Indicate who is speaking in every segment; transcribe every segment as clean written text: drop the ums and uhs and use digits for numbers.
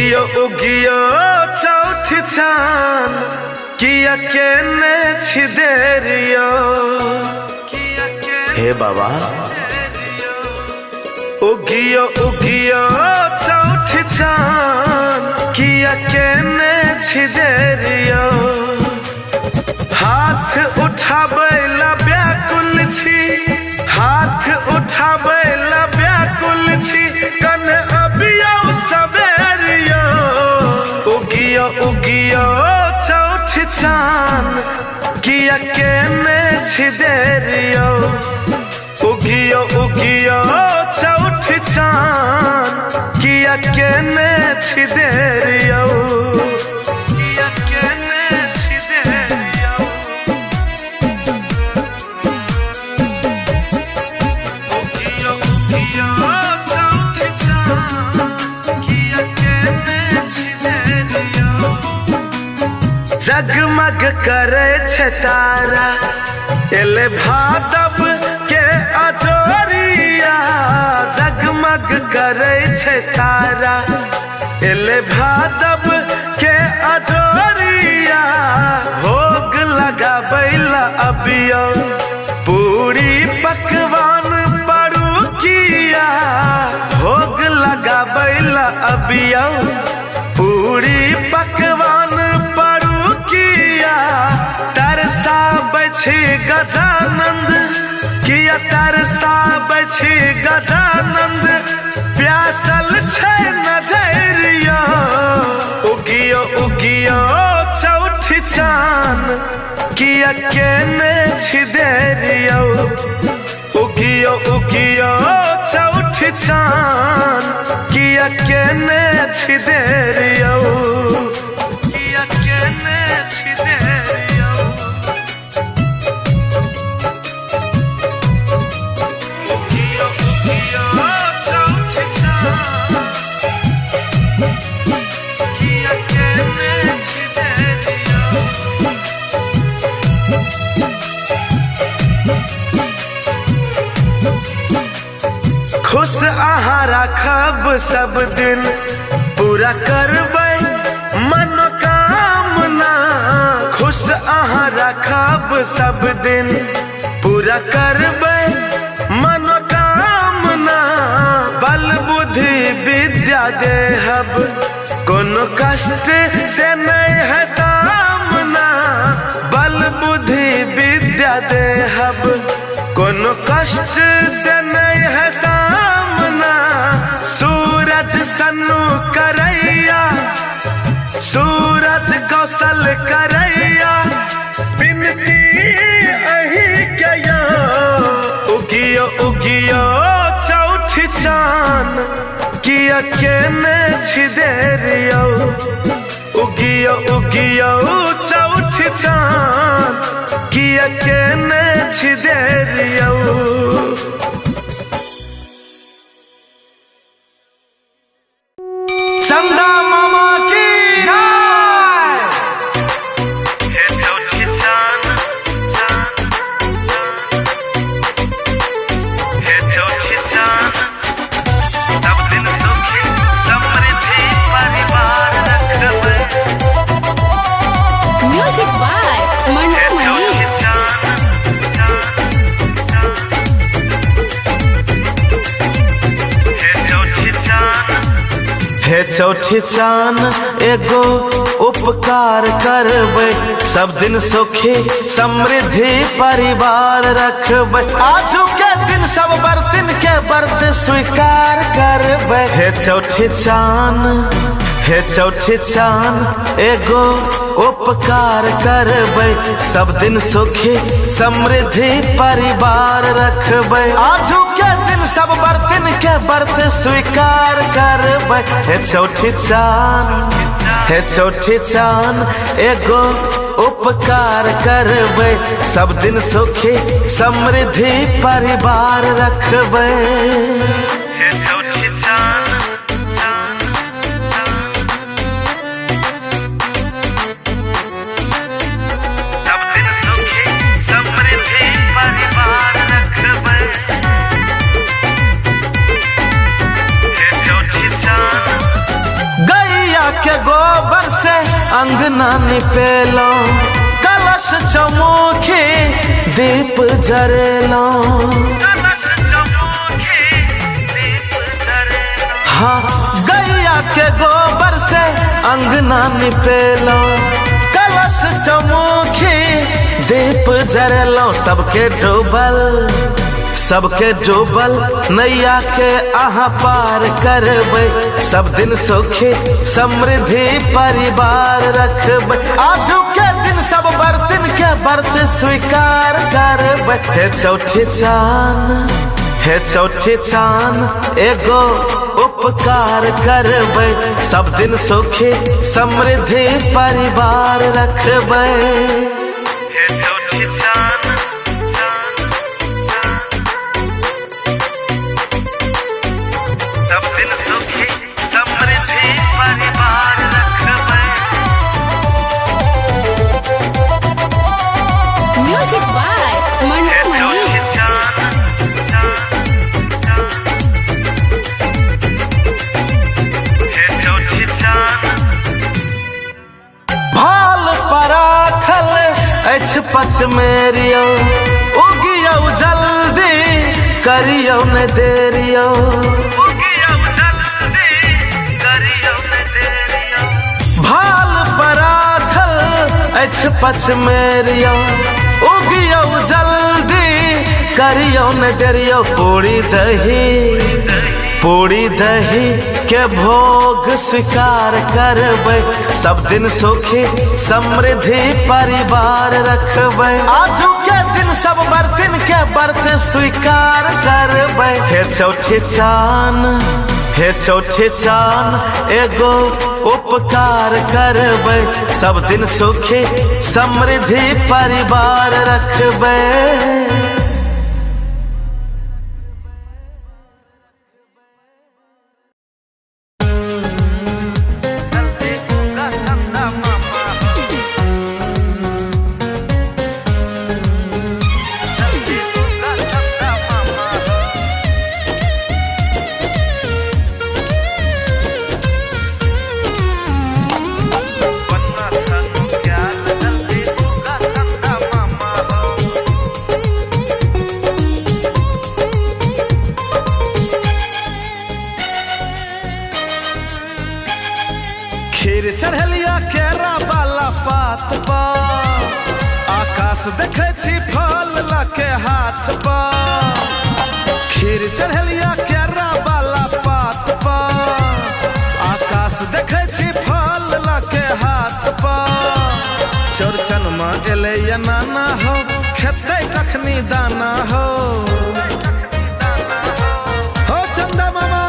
Speaker 1: उगियो उगियो चौठ चान किया केने छिदेरियो। हे बाबा उगियो उगियो चौठ चान किया केने छिदेरियो। हाथ उठाबैला व्याकुल छी, हाथ उठाबैला व्याकुल छी, कन अबियो सवेरियो। उगियो उगियो चौठ चान किया केने छिदेरियो। उगियो उगियो चौठ चान किया केने छिदेरियो। किया केने छिदेरियो। उगियो उगियो चौठ चान किया केने छिदेरियो। जगमग करे छे तारा एले भादव के अजोरिया। जगमग करे छे तारा एले भादव के अजोरिया। भोग लगाबैला अबियो पूरी पकवान पड़ुकिया। भोग लगाबैला अबियो पूरी पकवान पड़ुकिया। तरसाबै छी गजानंद किया तरसाबै छी गजानंद, प्यासल छै नजरियो। उगियो उगियो चौठ चान किया केने छिदेरियो। उगियो उगियो चौठ चान किया केने छिदेरियो। किया केने छिदेरियो। उगियो उगियो चौठ चान किया केने छिदेरियो। खुश अहाँ राखब सब दिन, पूरा करबै मनोकामना। खुश अहाँ राखब सब दिन, पूरा करबै मनोकामना। बल बुद्धि विद्या देहब, कोनो कष्ट से नहीं है सामना। बल बुद्धि विद्या देहब, कोनो कष्ट से नहीं है सामना। सूरज सन्नु करैया, सूरज कौशल करैया, बिनती अही कया। उगियो उगियो चौठ चान किया केने छिदेरियो। उगियो उगियो चौठ चान किया केने छिदेरियो। चंदा मामा की जय। हे चौठ चान हे चौठ चान, सब दिन सुखी समृद्धि परिवार रखबै।
Speaker 2: Music by Mantu Mani.
Speaker 1: हे चौठी चान एगो उपकार करबै, सब दिन सुखी समृद्धि परिवार रखबै। आजू के दिन सब बर्तन के व्रत स्वीकार करबै। हे चौठी चान हे चौठी चान एगो उपकार करबै, सब दिन सुखी समृद्धि परिवार रखबै। आजू के दिन सब बर्तन के व्रत स्वीकार करबै। हे चौठी चान हे चौठी चान एगो उपकार करबै, सब दिन सुखी समृद्धि परिवार रखबै। हे चौठी चान सब दिन सुखी समृद्धि परिवार रखबै। हे चौठी चान गैया अंगना निपेलो कलश चमोखे दीप जरेलो हाँ गैया के गोबर से अंगना निपेलो कलश चमोखे दीप जरेलो सबके डूबल नैया के आहा पार करबै सब दिन सुखी समृद्धि परिवार रखबै आजू के दिन सब बर्तन के व्रत स्वीकार करबै हे चौठी चान एगो उपकार करबै सब दिन सुखी समृद्धि परिवार रखबै हे चौठी चान सब दिन सुखी समृद्धि परिवार रखबै
Speaker 2: म्यूजिक बाय मंटू मणि
Speaker 1: भाल पराखल अछि पच मेरियो उगियो जल्दी करियो न देरियो भाल पराखल अछि पच मेरियो उगियो जल्दी करियो न देरियो पूरी दही के भोग स्वीकार करबै सब दिन सुखी समृद्धि परिवार रखबै आजू के दिन सब बर्तन के व्रत स्वीकार करबै हे चौठी चान एगो उपकार करबै सब दिन सुखी समृद्धि परिवार रखबै खीर चढ़लिया केरा वाला पात पर आकाश देखे छी फल लके हाथ पर खीर चढ़लिया केरा वाला पात पर आकाश देखे छी फल लके हाथ पर चौरचन में एले नाना हो खेते कखनी दाना हो चंदा मामा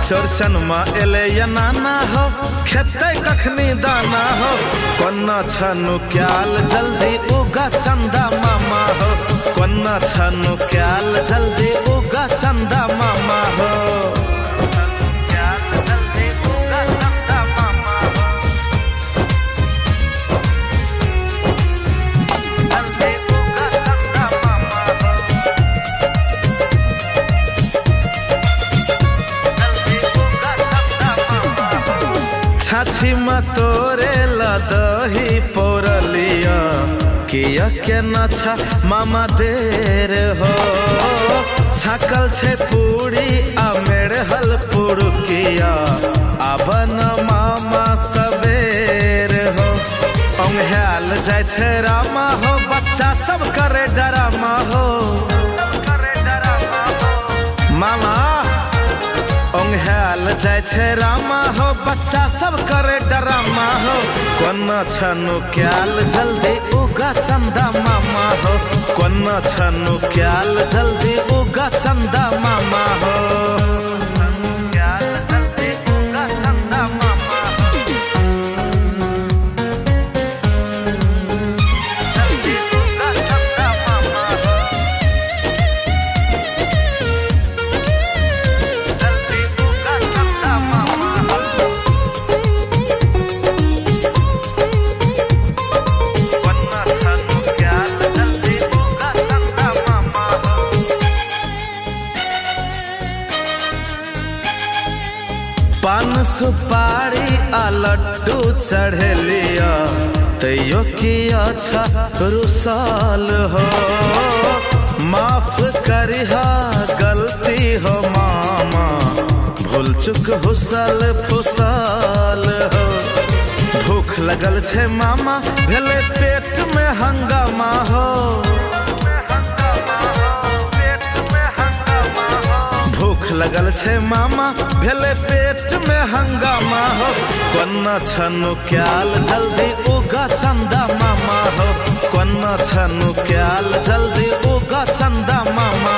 Speaker 1: चौरचन में एले नाना हो खेते कखनी दाना हो कोना छनु क्याल जल्दी उगा चंदा मामा हो कोना छनु क्याल जल्दी उगा चंदा मामा हो छाछी में तोरे लदही पौरलिया किया के न छा मामा देर हो छाकल छे पूरी आ मेरे हल पुरुकिया आबन मामा सवेर हो अंगहाल जाय छे रामा हो बच्चा सब करे डरामा हो मामा अंगहाल जाय छे रामा हो बच्चा सब करे डरामा हो कोना छनु क्याल जल्दी उगा चंदा मामा हो कोना छनु क्याल जल्दी उगा चंदा मामा हो पान सुपारी आ लड्डू चढ़ेलिया तैयो की अच्छा रुसाल हो। माफ करिहा गलती हो मामा, भूल चुक हुसल फुसाल हो। भूख लगल छे मामा, भेले पेट में हंगामा हो। भूख लगल छे मामा, भेले पेट में हंगामा हो। कोन्ना छनु क्याल जल्दी उगा चंदा मामा हो। कोन्ना छनु क्याल जल्दी उगा चंदा मामा